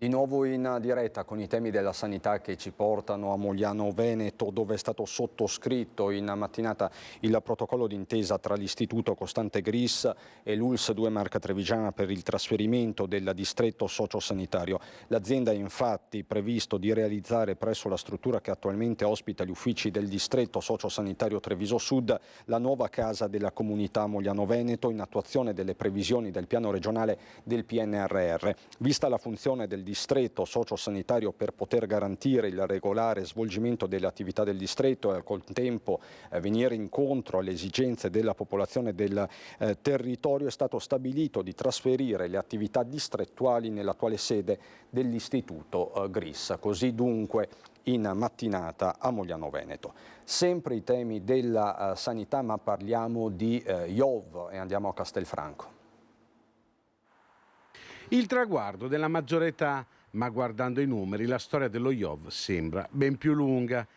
Di nuovo in diretta con i temi della sanità che ci portano a Mogliano Veneto, dove è stato sottoscritto in mattinata il protocollo d'intesa tra l'Istituto Costante Gris e l'ULSS 2 Marca Trevigiana per il trasferimento del distretto sociosanitario. L'azienda ha infatti previsto di realizzare presso la struttura che attualmente ospita gli uffici del distretto sociosanitario Treviso Sud la nuova casa della comunità Mogliano Veneto in attuazione delle previsioni del piano regionale del PNRR. Vista la funzione del distretto sociosanitario per poter garantire il regolare svolgimento delle attività del distretto e al contempo venire incontro alle esigenze della popolazione del territorio, è stato stabilito di trasferire le attività distrettuali nell'attuale sede dell'Istituto GRIS. Così dunque in mattinata a Mogliano Veneto. Sempre i temi della sanità, ma parliamo di IOV e andiamo a Castelfranco. Il traguardo della maggiore età, ma guardando i numeri la storia dello IOV sembra ben più lunga.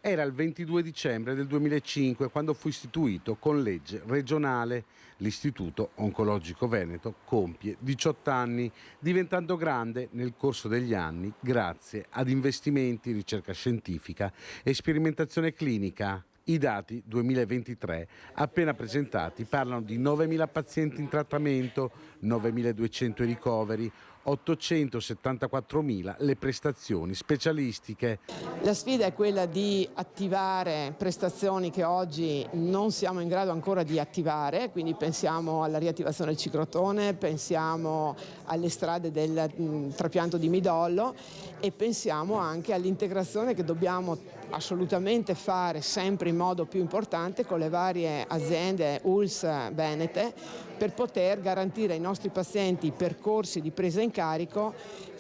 Era il 22 dicembre del 2005 quando fu istituito con legge regionale. L'Istituto Oncologico Veneto compie 18 anni, diventando grande nel corso degli anni grazie ad investimenti in ricerca scientifica e sperimentazione clinica. I dati 2023 appena presentati parlano di 9.000 pazienti in trattamento, 9.200 i ricoveri, 874.000 le prestazioni specialistiche. La sfida è quella di attivare prestazioni che oggi non siamo in grado ancora di attivare, quindi pensiamo alla riattivazione del ciclotone, pensiamo alle strade del trapianto di midollo e pensiamo anche all'integrazione che dobbiamo assolutamente fare sempre in modo più importante con le varie aziende ULSS venete per poter garantire ai nostri pazienti percorsi di presa in carico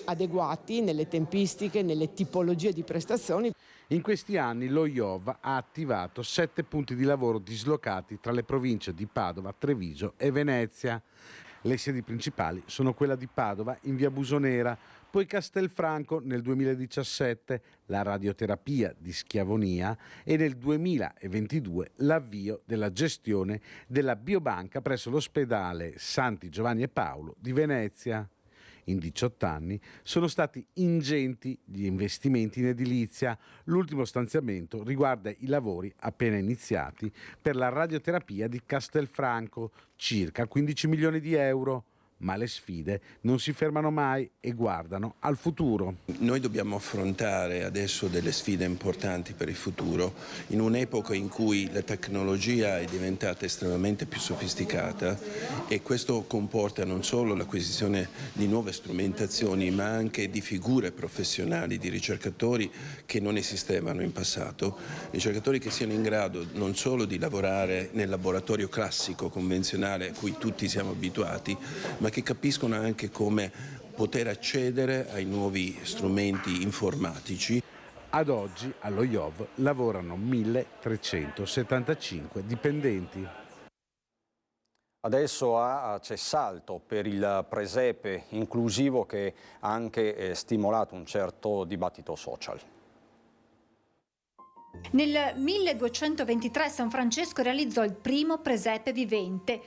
adeguati nelle tempistiche, nelle tipologie di prestazioni. In questi anni lo IOV ha attivato 7 punti di lavoro dislocati tra le province di Padova, Treviso e Venezia. Le sedi principali sono quella di Padova in via Busonera, poi Castelfranco nel 2017, la radioterapia di Schiavonia e nel 2022 l'avvio della gestione della biobanca presso l'ospedale Santi Giovanni e Paolo di Venezia. In 18 anni sono stati ingenti gli investimenti in edilizia. L'ultimo stanziamento riguarda i lavori appena iniziati per la radioterapia di Castelfranco, circa 15 milioni di euro. Ma le sfide non si fermano mai e guardano al futuro. Noi dobbiamo affrontare adesso delle sfide importanti per il futuro, in un'epoca in cui la tecnologia è diventata estremamente più sofisticata e questo comporta non solo l'acquisizione di nuove strumentazioni, ma anche di figure professionali, di ricercatori che non esistevano in passato, ricercatori che siano in grado non solo di lavorare nel laboratorio classico, convenzionale, a cui tutti siamo abituati, ma che capiscono anche come poter accedere ai nuovi strumenti informatici. Ad oggi allo IOV lavorano 1.375 dipendenti. Adesso a Cessalto per il presepe inclusivo che ha anche stimolato un certo dibattito social. Nel 1223 San Francesco realizzò il primo presepe vivente.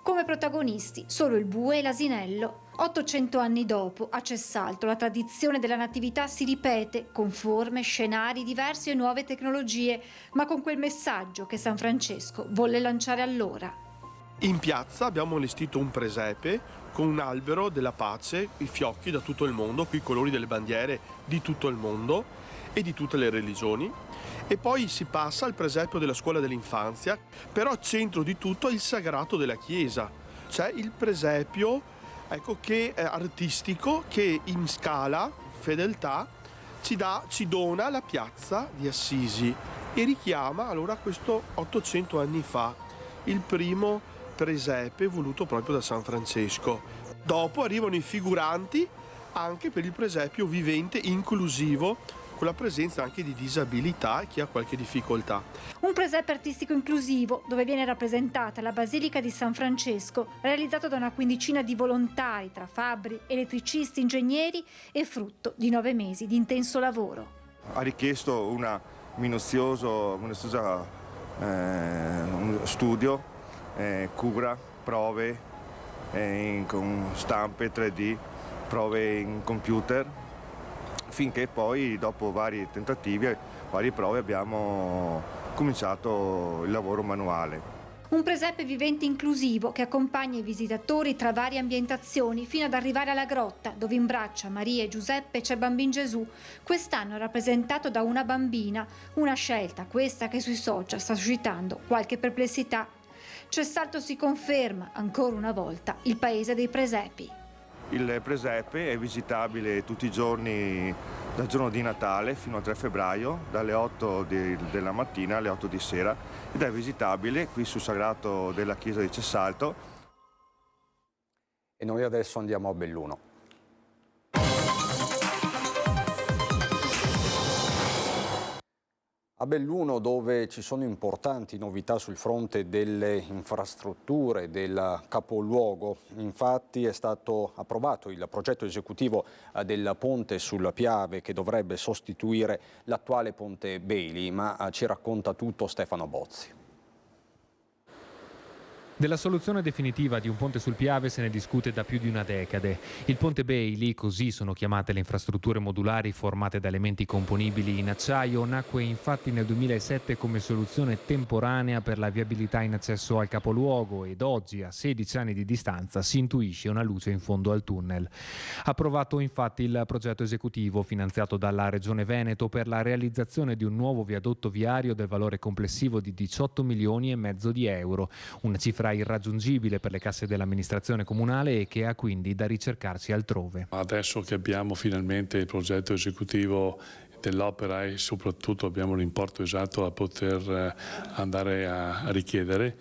Come protagonisti solo il bue e l'asinello. 800 anni dopo, a Cessalto, la tradizione della natività si ripete con forme, scenari diversi e nuove tecnologie, ma con quel messaggio che San Francesco volle lanciare allora. In piazza abbiamo allestito un presepe con un albero della pace, i fiocchi da tutto il mondo, qui i colori delle bandiere di tutto il mondo e di tutte le religioni. E poi si passa al presepio della scuola dell'infanzia, però centro di tutto è il sagrato della Chiesa. C'è il presepio, ecco, che è artistico, che in scala, fedeltà, ci dona la piazza di Assisi e richiama allora questo 800 anni fa, il primo presepe voluto proprio da San Francesco. Dopo arrivano i figuranti anche per il presepio vivente inclusivo, con la presenza anche di disabilità e chi ha qualche difficoltà. Un presepe artistico inclusivo dove viene rappresentata la Basilica di San Francesco, realizzato da una quindicina di volontari tra fabbri, elettricisti, ingegneri e frutto di 9 mesi di intenso lavoro. Ha richiesto un minuzioso studio, cura, prove con stampe 3D prove in computer, finché poi dopo vari tentativi, varie prove abbiamo cominciato il lavoro manuale. Un presepe vivente inclusivo che accompagna i visitatori tra varie ambientazioni fino ad arrivare alla grotta, dove in braccio a Maria e Giuseppe c'è Bambin Gesù, quest'anno rappresentato da una bambina, una scelta questa che sui social sta suscitando qualche perplessità. Cessalto si conferma, ancora una volta, il paese dei presepi. Il presepe è visitabile tutti i giorni dal giorno di Natale fino al 3 febbraio, dalle 8 della mattina alle 8 di sera, ed è visitabile qui sul sagrato della chiesa di Cessalto. E noi adesso andiamo a Belluno. A Belluno, dove ci sono importanti novità sul fronte delle infrastrutture del capoluogo, infatti è stato approvato il progetto esecutivo del ponte sul Piave che dovrebbe sostituire l'attuale ponte Bailey, ma ci racconta tutto Stefano Bozzi. Della soluzione definitiva di un ponte sul Piave se ne discute da più di una decade. Il ponte Bailey, così sono chiamate le infrastrutture modulari formate da elementi componibili in acciaio, nacque infatti nel 2007 come soluzione temporanea per la viabilità in accesso al capoluogo ed oggi, a 16 anni di distanza, si intuisce una luce in fondo al tunnel. Approvato infatti il progetto esecutivo finanziato dalla Regione Veneto per la realizzazione di un nuovo viadotto viario del valore complessivo di 18 milioni e mezzo di euro, una cifra irraggiungibile per le casse dell'amministrazione comunale e che ha quindi da ricercarsi altrove. Adesso che abbiamo finalmente il progetto esecutivo dell'opera e soprattutto abbiamo l'importo esatto da poter andare a richiedere,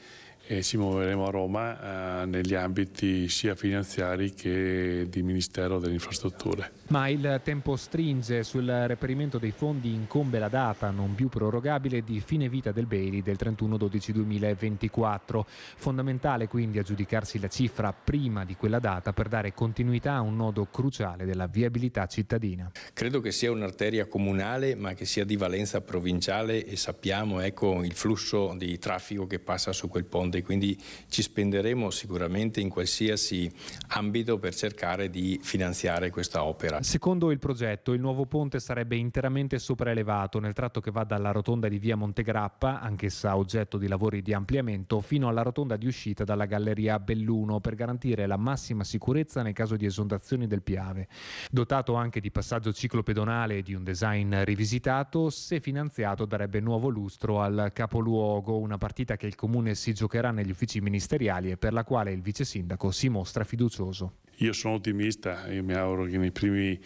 e ci muoveremo a Roma negli ambiti sia finanziari che di Ministero delle Infrastrutture. Ma il tempo stringe, sul reperimento dei fondi incombe la data non più prorogabile di fine vita del Bailey del 31/12/2024. Fondamentale quindi aggiudicarsi la cifra prima di quella data per dare continuità a un nodo cruciale della viabilità cittadina. Credo che sia un'arteria comunale ma che sia di valenza provinciale e sappiamo il flusso di traffico che passa su quel ponte, quindi ci spenderemo sicuramente in qualsiasi ambito per cercare di finanziare questa opera. Secondo il progetto, il nuovo ponte sarebbe interamente sopraelevato nel tratto che va dalla rotonda di via Montegrappa, anch'essa oggetto di lavori di ampliamento, fino alla rotonda di uscita dalla galleria Belluno per garantire la massima sicurezza nel caso di esondazioni del Piave. Dotato anche di passaggio ciclopedonale e di un design rivisitato, se finanziato darebbe nuovo lustro al capoluogo, una partita che il Comune si giocherà negli uffici ministeriali e per la quale il vice sindaco si mostra fiducioso. Io sono ottimista e mi auguro che nei primi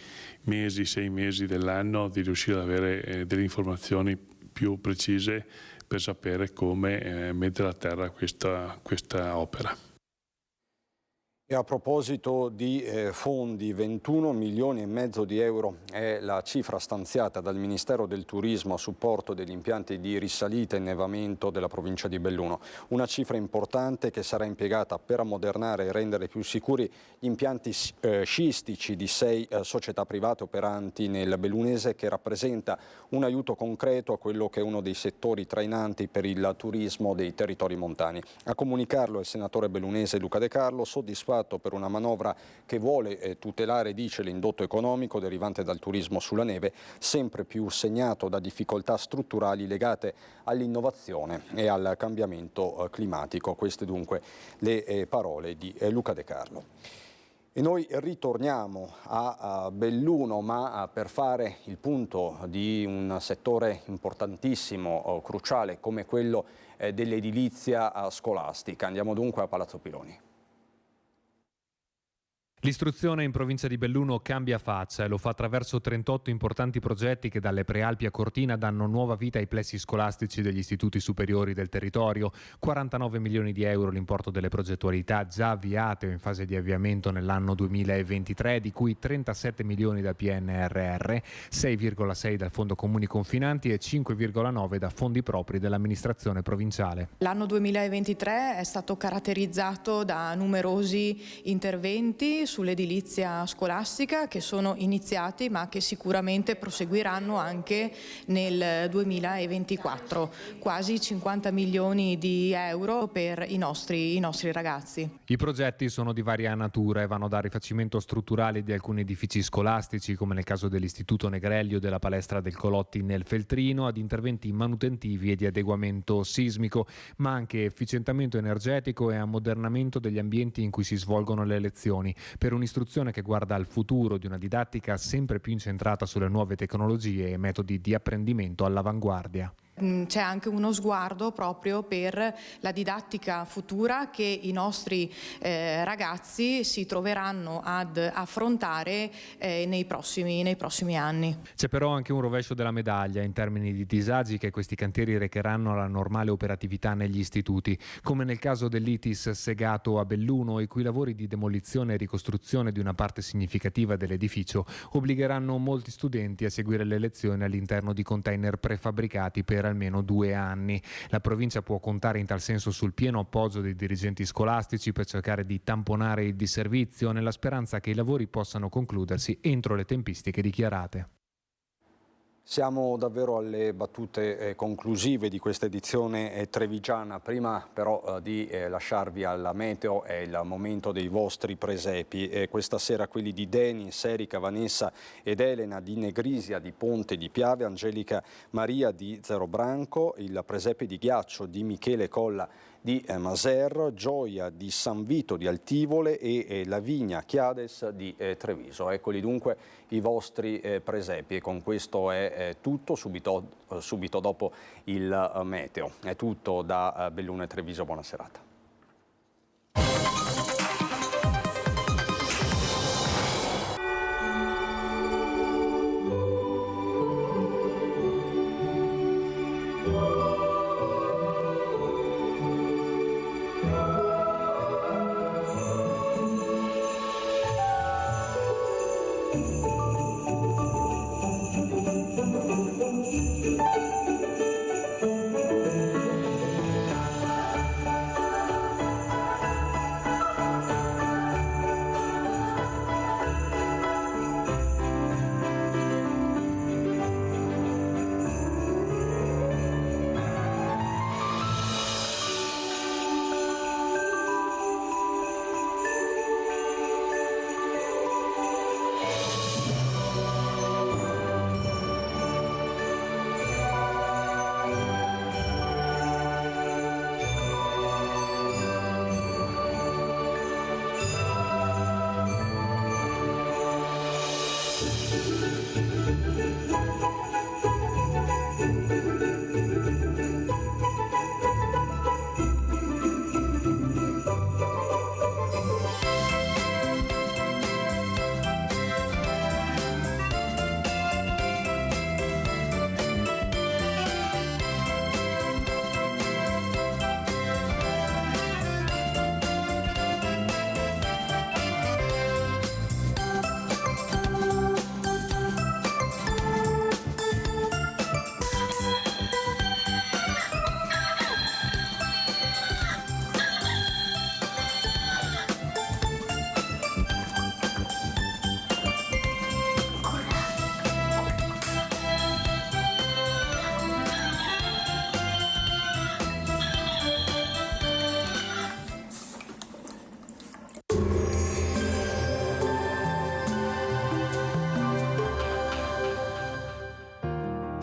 6 mesi dell'anno di riuscire ad avere delle informazioni più precise per sapere come mettere a terra questa opera. E a proposito di fondi, 21 milioni e mezzo di euro è la cifra stanziata dal Ministero del Turismo a supporto degli impianti di risalita e innevamento della provincia di Belluno. Una cifra importante che sarà impiegata per ammodernare e rendere più sicuri gli impianti sciistici di 6 società private operanti nel bellunese, che rappresenta un aiuto concreto a quello che è uno dei settori trainanti per il turismo dei territori montani. A comunicarlo il senatore bellunese Luca De Carlo, soddisfatto per una manovra che vuole tutelare, dice, l'indotto economico derivante dal turismo sulla neve, sempre più segnato da difficoltà strutturali legate all'innovazione e al cambiamento climatico. Queste dunque le parole di Luca De Carlo. E noi ritorniamo a Belluno, ma per fare il punto di un settore importantissimo, cruciale, come quello dell'edilizia scolastica. Andiamo dunque a Palazzo Piloni. L'istruzione in provincia di Belluno cambia faccia e lo fa attraverso 38 importanti progetti che dalle Prealpi a Cortina danno nuova vita ai plessi scolastici degli istituti superiori del territorio. 49 milioni di euro l'importo delle progettualità già avviate o in fase di avviamento nell'anno 2023, di cui 37 milioni da PNRR, 6,6 dal Fondo Comuni Confinanti e 5,9 da fondi propri dell'amministrazione provinciale. L'anno 2023 è stato caratterizzato da numerosi interventi sull'edilizia scolastica che sono iniziati ma che sicuramente proseguiranno anche nel 2024, quasi 50 milioni di euro per i nostri ragazzi. I progetti sono di varia natura e vanno dal rifacimento strutturale di alcuni edifici scolastici, come nel caso dell'Istituto Negrelli o della palestra del Colotti nel Feltrino, ad interventi manutentivi e di adeguamento sismico, ma anche efficientamento energetico e ammodernamento degli ambienti in cui si svolgono le lezioni, per un'istruzione che guarda al futuro di una didattica sempre più incentrata sulle nuove tecnologie e metodi di apprendimento all'avanguardia. C'è anche uno sguardo proprio per la didattica futura che i nostri ragazzi si troveranno ad affrontare nei prossimi anni. C'è però anche un rovescio della medaglia in termini di disagi che questi cantieri recheranno alla normale operatività negli istituti, come nel caso dell'ITIS Segato a Belluno, i cui lavori di demolizione e ricostruzione di una parte significativa dell'edificio obbligheranno molti studenti a seguire le lezioni all'interno di container prefabbricati per almeno 2 anni. La provincia può contare in tal senso sul pieno appoggio dei dirigenti scolastici per cercare di tamponare il disservizio, nella speranza che i lavori possano concludersi entro le tempistiche dichiarate. Siamo davvero alle battute conclusive di questa edizione trevigiana. Prima però di lasciarvi alla meteo è il momento dei vostri presepi. Questa sera quelli di Denis, Erika, Vanessa ed Elena di Negrisia, di Ponte di Piave, Angelica Maria di Zerobranco, il presepe di Ghiaccio di Michele Colla di Maser, Gioia di San Vito di Altivole e Lavinia Chiades di Treviso. Eccoli dunque i vostri presepi, e con questo è tutto, subito dopo il meteo. È tutto da Belluno e Treviso, buona serata.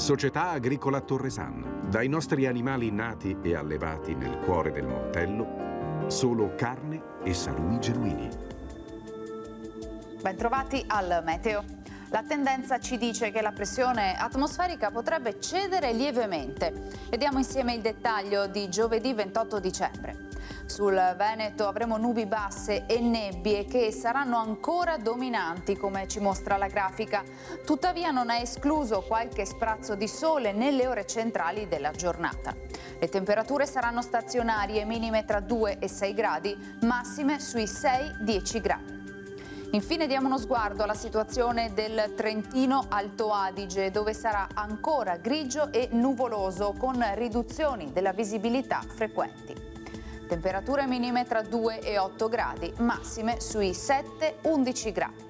Società Agricola Torresana. Dai nostri animali nati e allevati nel cuore del Montello, solo carne e salumi genuini. Bentrovati al meteo. La tendenza ci dice che la pressione atmosferica potrebbe cedere lievemente. Vediamo insieme il dettaglio di giovedì 28 dicembre. Sul Veneto avremo nubi basse e nebbie che saranno ancora dominanti, come ci mostra la grafica. Tuttavia non è escluso qualche sprazzo di sole nelle ore centrali della giornata. Le temperature saranno stazionarie, minime tra 2 e 6 gradi, massime sui 6-10 gradi. Infine diamo uno sguardo alla situazione del Trentino Alto Adige, dove sarà ancora grigio e nuvoloso, con riduzioni della visibilità frequenti. Temperature minime tra 2 e 8 gradi, massime sui 7-11 gradi.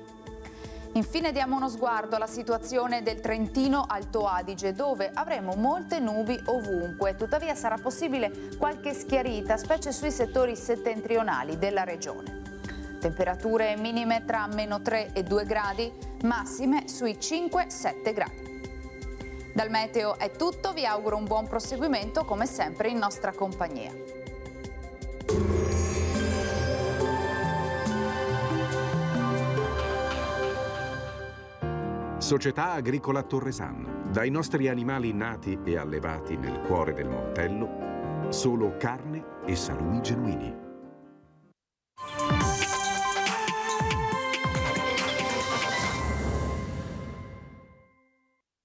Infine diamo uno sguardo alla situazione del Trentino Alto Adige, dove avremo molte nubi ovunque. Tuttavia sarà possibile qualche schiarita, specie sui settori settentrionali della regione. Temperature minime tra -3 e 2 gradi, massime sui 5-7 gradi. Dal meteo è tutto, vi auguro un buon proseguimento come sempre in nostra compagnia. Società Agricola Torresan. Dai nostri animali nati e allevati nel cuore del Montello, solo carne e salumi genuini.